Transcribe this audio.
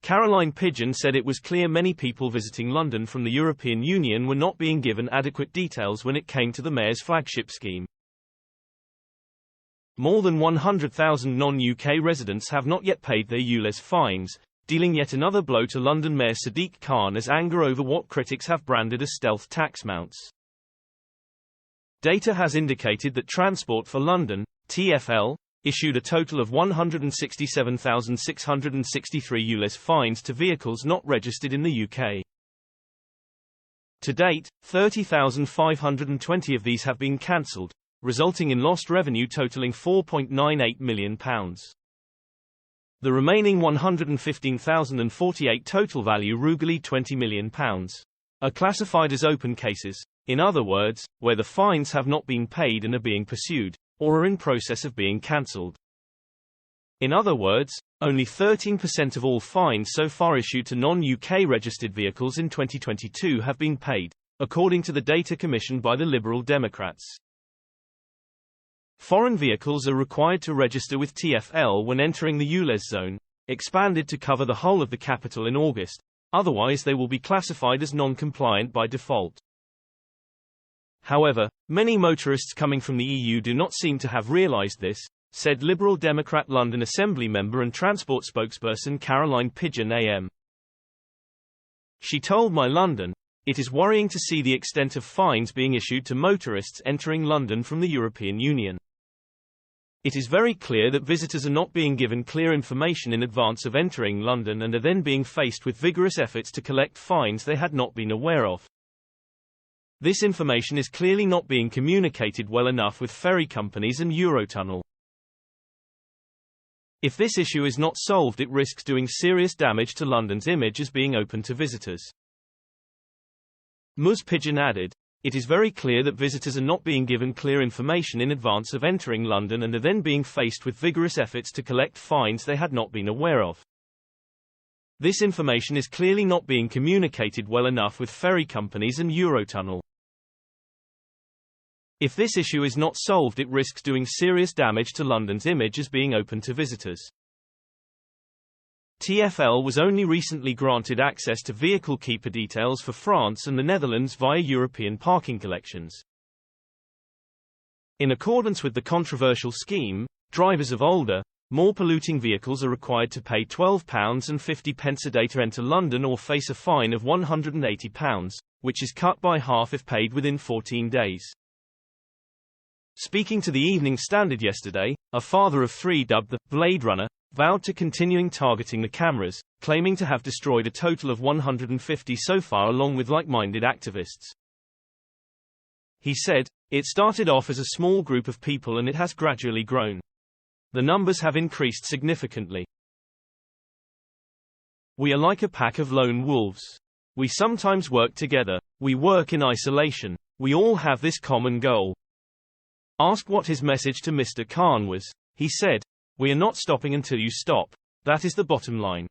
Caroline Pidgeon said it was clear many people visiting London from the European Union were not being given adequate details when it came to the Mayor's flagship scheme. More than 100,000 non-UK residents have not yet paid their ULEZ fines, dealing yet another blow to London Mayor Sadiq Khan as anger over what critics have branded as stealth tax mounts. Data has indicated that Transport for London, TfL, issued a total of 167,663 ULEZ fines to vehicles not registered in the UK. To date, 30,520 of these have been cancelled, resulting in lost revenue totaling £4.98 million. The remaining 115,048 total value, rugally £20 million, are classified as open cases, in other words, where the fines have not been paid and are being pursued, or are in process of being cancelled. In other words, only 13% of all fines so far issued to non-UK registered vehicles in 2022 have been paid, according to the data commissioned by the Liberal Democrats. Foreign vehicles are required to register with TfL when entering the ULEZ zone, expanded to cover the whole of the capital in August, otherwise they will be classified as non-compliant by default. However, many motorists coming from the EU do not seem to have realised this, said Liberal Democrat London Assembly member and transport spokesperson Caroline Pidgeon AM. She told My London, "It is worrying to see the extent of fines being issued to motorists entering London from the European Union. It is very clear that visitors are not being given clear information in advance of entering London and are then being faced with vigorous efforts to collect fines they had not been aware of. This information is clearly not being communicated well enough with ferry companies and Eurotunnel. If this issue is not solved, it risks doing serious damage to London's image as being open to visitors." Ms. Pidgeon added, "It is very clear that visitors are not being given clear information in advance of entering London and are then being faced with vigorous efforts to collect fines they had not been aware of. This information is clearly not being communicated well enough with ferry companies and Eurotunnel. If this issue is not solved, it risks doing serious damage to London's image as being open to visitors." TfL was only recently granted access to vehicle keeper details for France and the Netherlands via European parking collections. In accordance with the controversial scheme, drivers of older, more polluting vehicles are required to pay £12.50 a day to enter London or face a fine of £180, which is cut by half if paid within 14 days. Speaking to the Evening Standard yesterday, a father of three dubbed the Blade Runner vowed to continuing targeting the cameras, claiming to have destroyed a total of 150 so far along with like-minded activists. He said, "It started off as a small group of people and it has gradually grown. The numbers have increased significantly. We are like a pack of lone wolves. We sometimes work together, we work in isolation. We all have this common goal." Asked what his message to Mr. Khan was, he said, "We are not stopping until you stop. That is the bottom line."